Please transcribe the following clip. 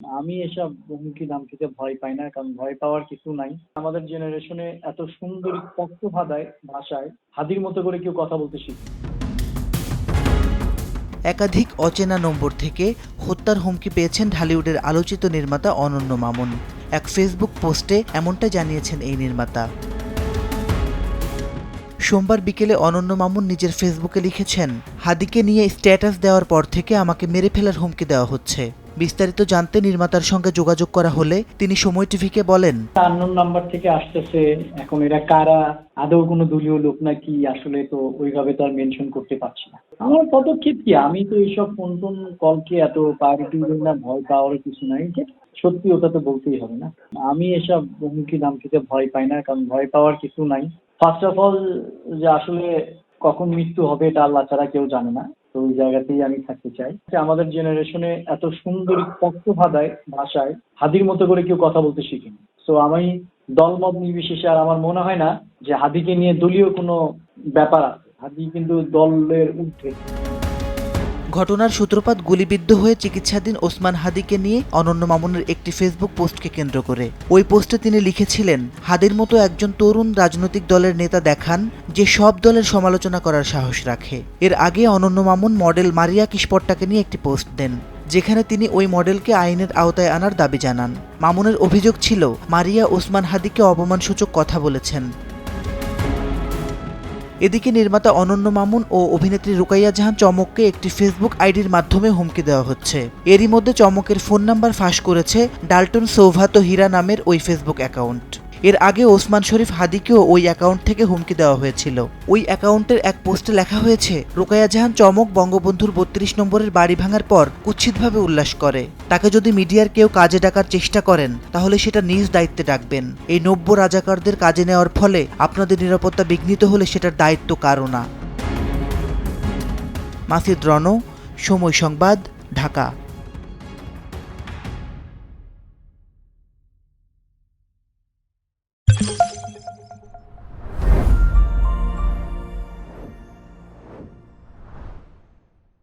আমি এসব হুমকি ধামকিতে ভয় পাই না। কারণ ভয় পাওয়ার কিছু নাই। আমাদের জেনারেশনে এত সুন্দর স্পষ্ট ভাষায় হাদির মতো করে কেউ কথা বলতে শিখেনি। একাধিক অচেনা নম্বর থেকে হত্যার হুমকি পেয়েছেন ঢালিউডের আলোচিত নির্মাতা অনন্য মামুন। এক ফেসবুক পোস্টে এমনটা জানিয়েছেন এই নির্মাতা। সোমবার বিকেলে অনন্য মামুন নিজের ফেসবুকে লিখেছেন, হাদিকে নিয়ে স্ট্যাটাস দেওয়ার পর থেকে আমাকে মেরে ফেলার হুমকি দেওয়া হচ্ছে। বিস্তারিত জানতে নির্মাতার সঙ্গে যোগাযোগ করা হলে তিনি সময় টিভিকে বলেন, আননোন নাম্বার থেকে আসতেছে। এখন এরা কারা, আদৌ কোনো দলীয় লোক নাকি আসলে তো ওইভাবে তো আর মেনশন করতে পারছি না। আমার পদক্ষেপ কি, আমি তো এইসব ফোন টোন কলকে এত প্রায়োরিটি দিই না। ভয় পাওয়ার কিছু নাই। যে সত্যি ওটা তো বলতেই হবে না। আমি এসব হুমকি ধামকিতে ভয় পাই না। কারণ ভয় পাওয়ার কিছু নাই। ফার্স্ট অফ অল, যে আসলে কখন মৃত্যু হবে এটা আল্লাহ ছাড়া কেউ জানে না। তো ওই জায়গাতেই আমি থাকতে চাই। যে আমাদের জেনারেশনে এত সুন্দর স্পষ্ট ভাষায় হাদির মতো করে কেউ কথা বলতে শিখেনি। তো আমি দলমত নির্বিশেষে, আর আমার মনে হয় না যে হাদিকে নিয়ে দলীয় কোনো ব্যাপার আছে। হাদি কিন্তু দলের ঊর্ধ্বে। ঘটনার সূত্রপাত গুলিবিদ্ধ হয়ে চিকিৎসাধীন ওসমান হাদিকে নিয়ে অনন্য মামুনের একটি ফেসবুক পোস্টকে কেন্দ্র করে। ওই পোস্টে তিনি লিখেছিলেন, হাদির মতো একজন তরুণ রাজনৈতিক দলের নেতা দেখান যে সব দলের সমালোচনা করার সাহস রাখে। এর আগে অনন্য মামুন মডেল মারিয়া কিশপট্টাকে নিয়ে একটি পোস্ট দেন, যেখানে তিনি ওই মডেলকে আইনের আওতায় আনার দাবি জানান। মামুনের অভিযোগ ছিল, মারিয়া ওসমান হাদিকে অপমানসূচক কথা বলেছেন। এদিকে নির্মাতা অনন্য মামুন ও অভিনেত্রী রুকাইয়া জাহান চমককে একটি ফেসবুক আইডির মাধ্যমে হুমকি দেওয়া হচ্ছে। এরই মধ্যে চমকের ফোন নাম্বার ফাঁস করেছে ডাল্টন সৌভাতো হীরা নামের ওই ফেসবুক অ্যাকাউন্ট। এর আগে ওসমান শরীফ হাদিকেও ওই অ্যাকাউন্ট থেকে হুমকি দেওয়া হয়েছিল। ওই অ্যাকাউন্টের এক পোস্টে লেখা হয়েছে, রুকাইয়া জাহান চমক বঙ্গবন্ধুর ৩২ নম্বরের বাড়ি ভাঙার পর কুৎসিতভাবে উল্লাস করে। তাকে যদি মিডিয়ার কেউ কাজে ডাকার চেষ্টা করেন তাহলে সেটা নিজ দায়িত্বে ডাকবেন। এই নব্য রাজাকারদের কাজে নেওয়ার ফলে আপনাদের নিরাপত্তা বিঘ্নিত হলে সেটার দায়িত্ব কারও না। মাসিদ রণ, সময় সংবাদ, ঢাকা।